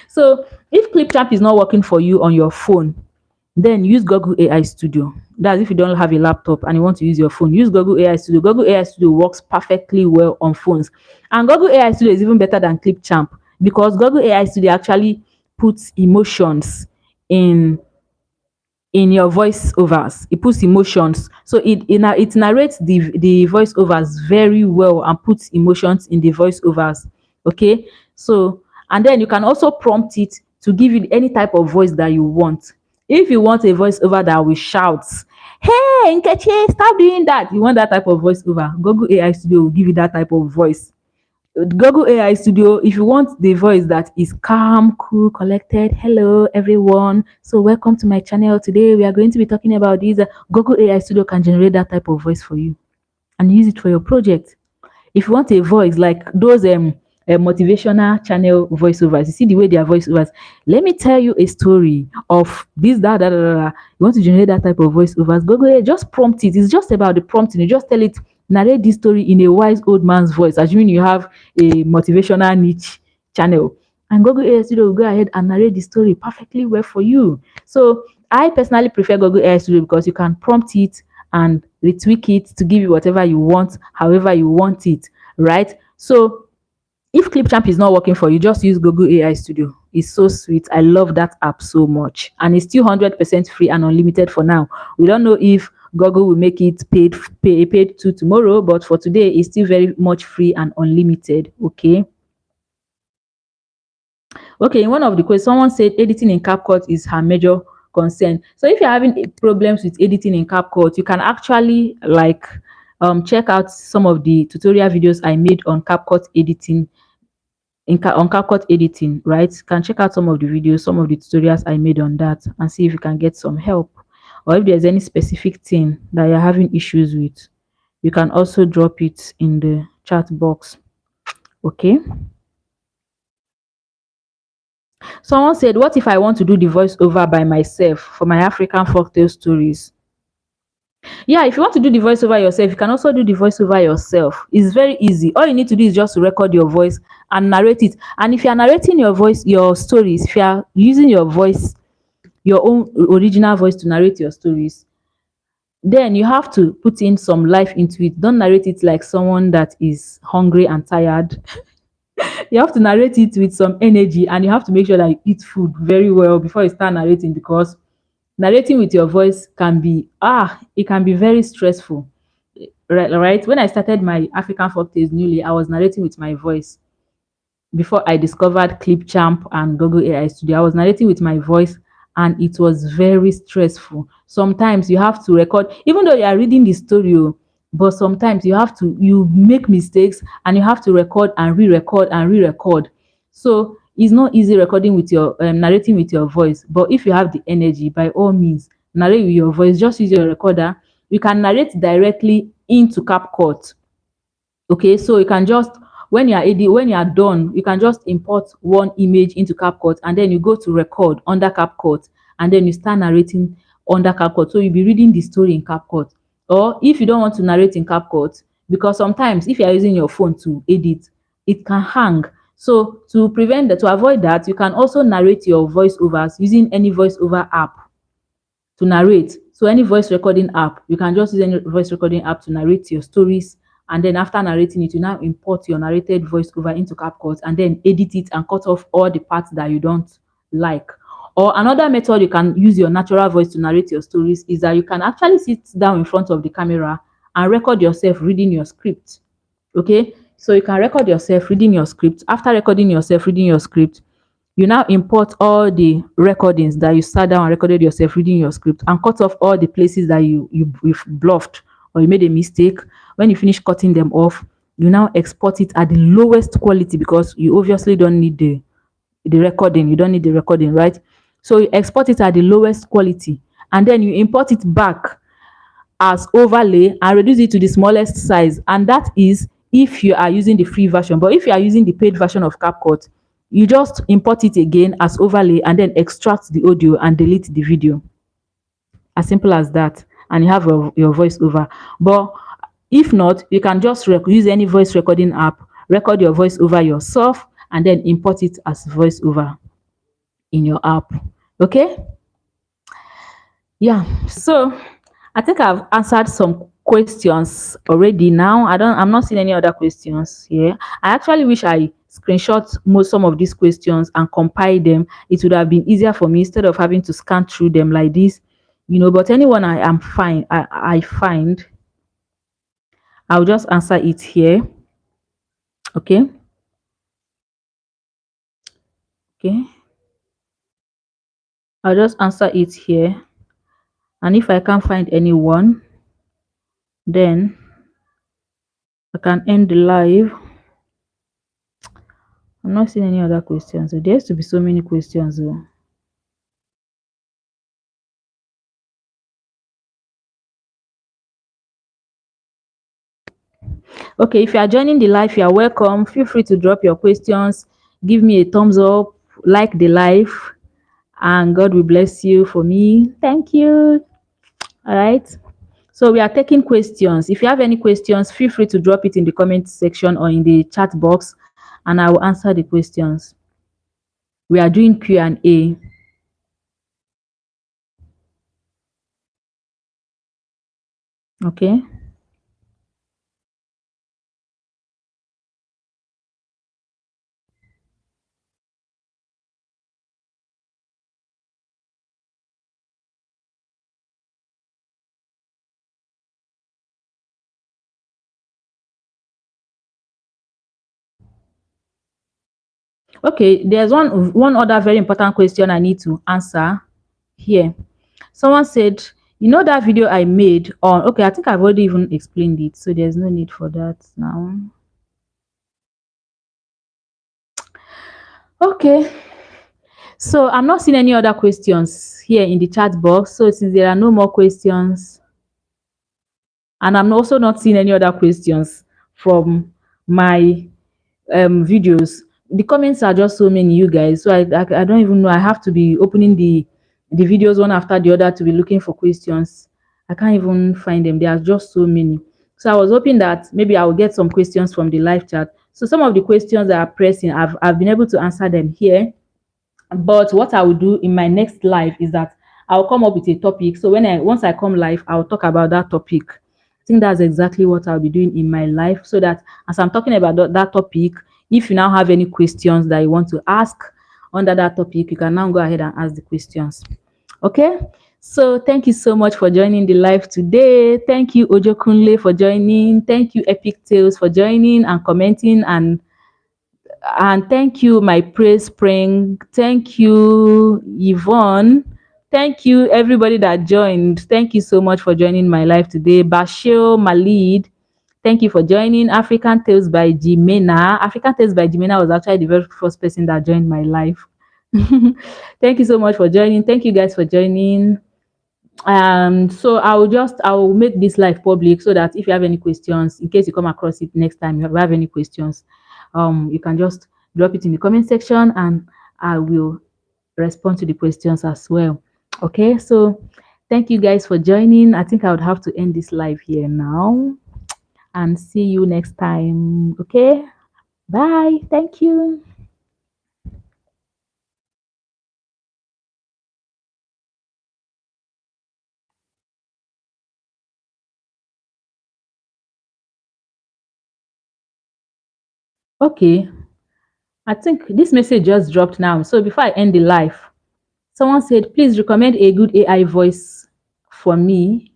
So if Clipchamp is not working for you on your phone, then use Google AI Studio. That's if you don't have a laptop and you want to use your phone. Use Google AI Studio. Google AI Studio works perfectly well on phones. And Google AI Studio is even better than Clipchamp, because Google AI Studio actually puts emotions in your voiceovers. It puts emotions, so it narrates the voiceovers very well and puts emotions in the voiceovers. Okay, so and then you can also prompt it to give you any type of voice that you want. If you want a voiceover that will shout, hey Nkechi, stop doing that, you want that type of voiceover, Google AI Studio will give you that type of voice. Google AI Studio, if you want the voice that is calm, cool, collected, hello everyone, so welcome to my channel. Today we are going to be talking about this. Google AI Studio can generate that type of voice for you and use it for your project. If you want a voice like those motivational channel voiceovers, you see the way they are voiceovers. Let me tell you a story of this, that, that, that, that. You want to generate that type of voiceovers? Google AI, just prompt it. It's just about the prompting. You just tell it, narrate this story in a wise old man's voice, assuming you have a motivational niche channel. And Google AI Studio will go ahead and narrate the story perfectly well for you. So I personally prefer Google AI Studio because you can prompt it and retweak it to give you whatever you want, however you want it, right? So if Clipchamp is not working for you, just use Google AI Studio. It's so sweet. I love that app so much. And it's still 100% free and unlimited for now. We don't know if Google will make it paid to tomorrow, but for today, it's still very much free and unlimited. Okay. Okay, in one of the questions, someone said editing in CapCut is her major concern. So if you're having problems with editing in CapCut, you can actually check out some of the tutorial videos I made on CapCut editing. On CapCut editing, right? You can check out some of the videos, some of the tutorials I made on that, and see if you can get some help. Or if there's any specific thing that you're having issues with, you can also drop it in the chat box. Okay. Someone said, what if I want to do the voiceover by myself for my African folktale stories? Yeah, if you want to do the voiceover yourself, you can also do the voiceover yourself. It's very easy. All you need to do is just to record your voice and narrate it. And if you are narrating your voice, your stories, if you are using your voice, your own original voice to narrate your stories, Then you have to put in some life into it. Don't narrate it like someone that is hungry and tired. You have to narrate it with some energy, and you have to make sure that you eat food very well before you start narrating, because narrating with your voice can be it can be very stressful. Right, when I started my African folk tales newly, I was narrating with my voice. Before I discovered Clipchamp and Google AI Studio, I was narrating with my voice, and it was very stressful. Sometimes you have to record, even though you are reading the story, but sometimes you make mistakes, and you have to record and re-record and re-record. So it's not easy recording with your narrating with your voice. But if you have the energy, by all means, narrate with your voice. Just use your recorder. You can narrate directly into CapCut. Okay, so you can just, when you are when you are done, you can just import one image into CapCut, and then you go to record under CapCut, and then you start narrating under CapCut. So you'll be reading the story in CapCut. Or if you don't want to narrate in CapCut, because sometimes if you are using your phone to edit, it can hang. So to avoid that, you can also narrate your voiceovers using any voiceover app to narrate. So any voice recording app, you can just use any voice recording app to narrate your stories. And then after narrating it, you now import your narrated voice over into CapCut, and then edit it and cut off all the parts that you don't like. Or another method you can use your natural voice to narrate your stories is that you can actually sit down in front of the camera and record yourself reading your script. Okay, so you can record yourself reading your script. After recording yourself reading your script, you now import all the recordings that you sat down and recorded yourself reading your script, and cut off all the places that you've bluffed or you made a mistake. When you finish cutting them off, you now export it at the lowest quality, because you obviously don't need the recording. You don't need the recording, right? So you export it at the lowest quality, and then you import it back as overlay and reduce it to the smallest size. And that is if you are using the free version. But if you are using the paid version of CapCut, you just import it again as overlay, and then extract the audio and delete the video. As simple as that. And you have your voiceover. But if not, you can just use any voice recording app, record your voiceover yourself, and then import it as voiceover in your app. Okay? Yeah, so I think I've answered some questions already. Now I'm not seeing any other questions here. I actually wish I screenshot some of these questions and compile them. It would have been easier for me instead of having to scan through them like this. But anyone I am fine I find, I'll just answer it here. Okay. Okay, I'll just answer it here. And if I can't find anyone, then I can end the live. I'm not seeing any other questions. So there has to be so many questions. Okay, if you are joining the live, you are welcome. Feel free to drop your questions. Give me a thumbs up, like the live, and God will bless you for me. Thank you. All right. So we are taking questions. If you have any questions, feel free to drop it in the comment section or in the chat box, and I will answer the questions. We are doing Q&A. Okay. Okay, there's one other very important question I need to answer here. Someone said, that video I made on, okay, I think I've already even explained it, so there's no need for that now. Okay, so I'm not seeing any other questions here in the chat box. So since there are no more questions, and I'm also not seeing any other questions from my videos, the comments are just so many, you guys. So I don't even know. I have to be opening the videos one after the other to be looking for questions. I can't even find them. There are just so many. So I was hoping that maybe I will get some questions from the live chat. So some of the questions that are pressing, I've been able to answer them here. But what I will do in my next live is that I'll come up with a topic. So once I come live, I'll talk about that topic. I think that's exactly what I'll be doing in my life, so that as I'm talking about that topic, if you now have any questions that you want to ask under that topic, you can now go ahead and ask the questions. Okay. So thank you so much for joining the live today. Thank you, Ojo Kunle, for joining. Thank you, Epic Tales, for joining and commenting, and thank you, my praise spring. Thank you, Yvonne. Thank you, everybody that joined. Thank you so much for joining my live today. Bashir Malid, thank you for joining. African Tales by Jimena. African Tales by Jimena was actually the very first person that joined my live. Thank you so much for joining. Thank you guys for joining. So I'll make this live public, so that if you have any questions, in case you come across it next time, you have any questions, you can just drop it in the comment section, and I will respond to the questions as well. Okay, so thank you guys for joining. I think I would have to end this live here now, and see you next time. Okay, bye. Thank you. Okay, I think this message just dropped now. So before I end the live, someone said, please recommend a good AI voice for me.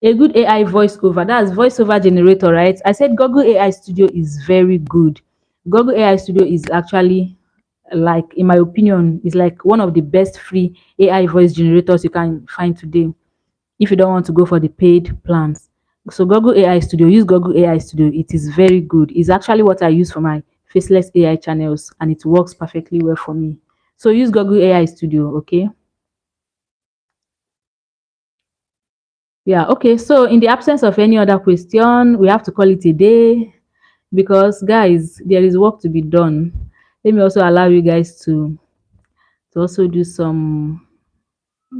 A good AI voiceover. That's voiceover generator, right? I said Google AI Studio is very good. Google AI Studio is actually, like, in my opinion, is like one of the best free AI voice generators you can find today, if you don't want to go for the paid plans. So Google AI Studio, use Google AI Studio. It is very good. It's actually what I use for my faceless AI channels, and it works perfectly well for me. So use Google AI Studio, okay? Yeah, okay. So in the absence of any other question, we have to call it a day, because guys, there is work to be done. Let me also allow you guys to also do some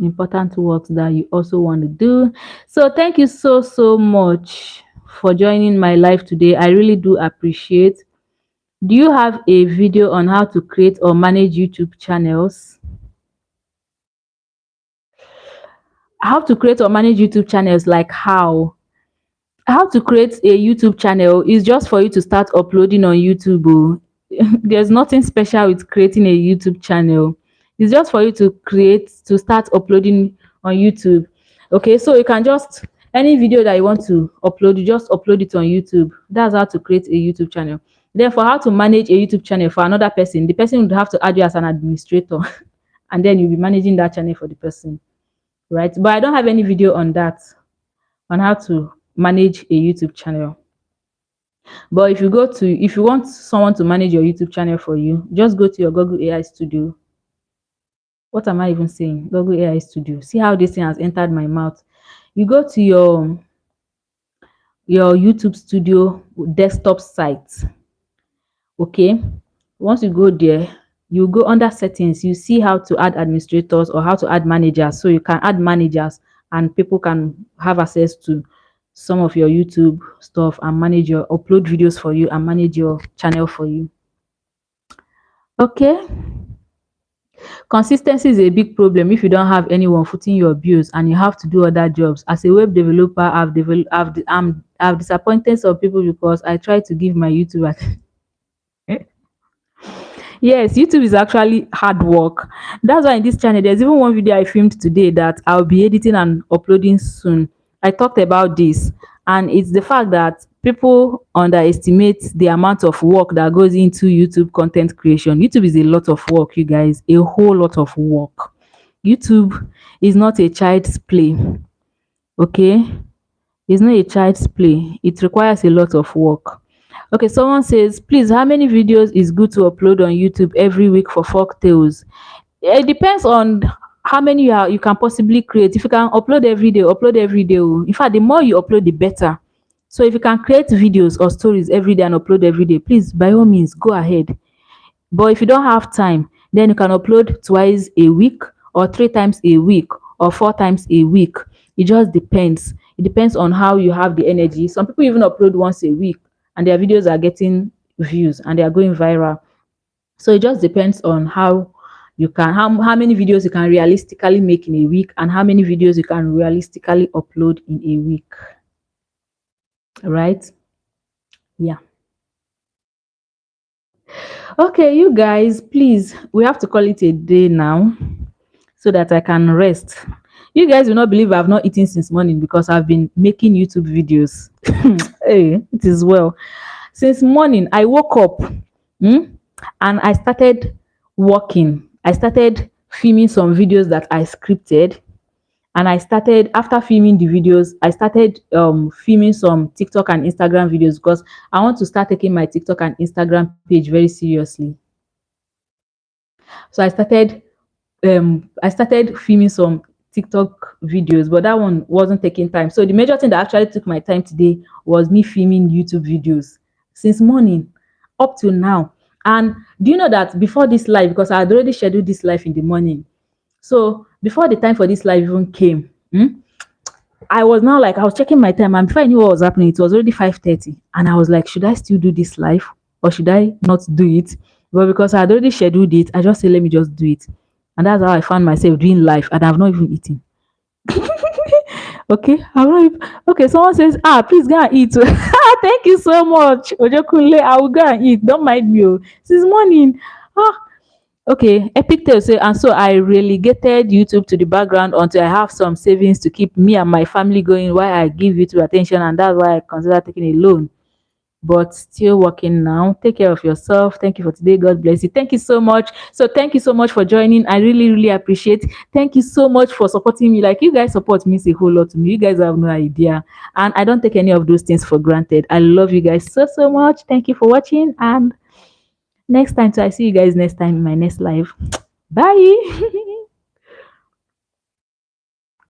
important works that you also want to do. So thank you so much for joining my live today. I really do appreciate. Do you have a video on how to create or manage YouTube channels? How to create or manage YouTube channels, like how to create a YouTube channel is just for you to start uploading on YouTube. Oh. There's nothing special with creating a YouTube channel. It's just for you to start uploading on YouTube. Okay, so you can just, any video that you want to upload, you just upload it on YouTube. That's how to create a YouTube channel. Therefore, how to manage a YouTube channel for another person, the person would have to add you as an administrator, and then you'll be managing that channel for the person, right? But I don't have any video on that, on how to manage a YouTube channel. But if you want someone to manage your YouTube channel for you, just go to your Google AI Studio. What am I even saying? Google AI Studio. See how this thing has entered my mouth. You go to your YouTube Studio desktop site. Okay. Once you go there, you go under settings, you see how to add administrators or how to add managers. So you can add managers, and people can have access to some of your YouTube stuff and manage your upload videos for you and manage your channel for you. Okay. Consistency is a big problem if you don't have anyone footing your bills and you have to do other jobs. As a web developer, I've disappointed some people because I try to give my YouTube. Yes, YouTube is actually hard work. That's why in this channel, there's even one video I filmed today that I'll be editing and uploading soon. I talked about this, and it's the fact that people underestimate the amount of work that goes into YouTube content creation. YouTube is a lot of work, you guys, a whole lot of work. YouTube is not a child's play, okay? It's not a child's play. It requires a lot of work. Okay, someone says, please, how many videos is good to upload on YouTube every week for folk tales? It depends on how many you can possibly create. If you can upload every day, upload every day. Oh. In fact, the more you upload, the better. So if you can create videos or stories every day and upload every day, please, by all means, go ahead. But if you don't have time, then you can upload twice a week, or 3 times a week, or 4 times a week. It just depends. It depends on how you have the energy. Some people even upload once a week, and their videos are getting views and they are going viral. So it just depends on how you can how many videos you can realistically make in a week, and how many videos you can realistically upload in a week. Right? Yeah. Okay, you guys, please, we have to call it a day now so that I can rest. You guys will not believe I've not eaten since morning because I've been making YouTube videos. Hey, it is well. Since morning, I woke up, and I started working. I started filming some videos that I scripted, and I started, after filming the videos, I started filming some TikTok and Instagram videos because I want to start taking my TikTok and Instagram page very seriously. So I started filming some TikTok videos, but that one wasn't taking time. So the major thing that actually took my time today was me filming YouTube videos since morning up to now. And do you know that before this live, because I had already scheduled this live in the morning, so before the time for this live even came, I was now like, I was checking my time, and before I knew what was happening, it was already 5:30, and I was like, should I still do this live or should I not do it? But because I had already scheduled it, I just said, let me just do it, and that's how I found myself doing live, and I've not even eaten. Okay, I'm not even, okay. Someone says, please go and eat. Thank you so much, Ojokunle. I will go and eat. Don't mind me. Oh. Since morning. Ah, okay, Epic Tale say, and so I relegated YouTube to the background until I have some savings to keep me and my family going while I give YouTube attention, and that's why I consider taking a loan. But still working now. Take care of yourself. Thank you for today. God bless you. Thank you so much. So thank you so much for joining. I really, really appreciate. Thank you so much for supporting me. Like, you guys support means a whole lot to me. You guys have no idea. And I don't take any of those things for granted. I love you guys so, so much. Thank you for watching. And next time, so I see you guys next time in my next live. Bye.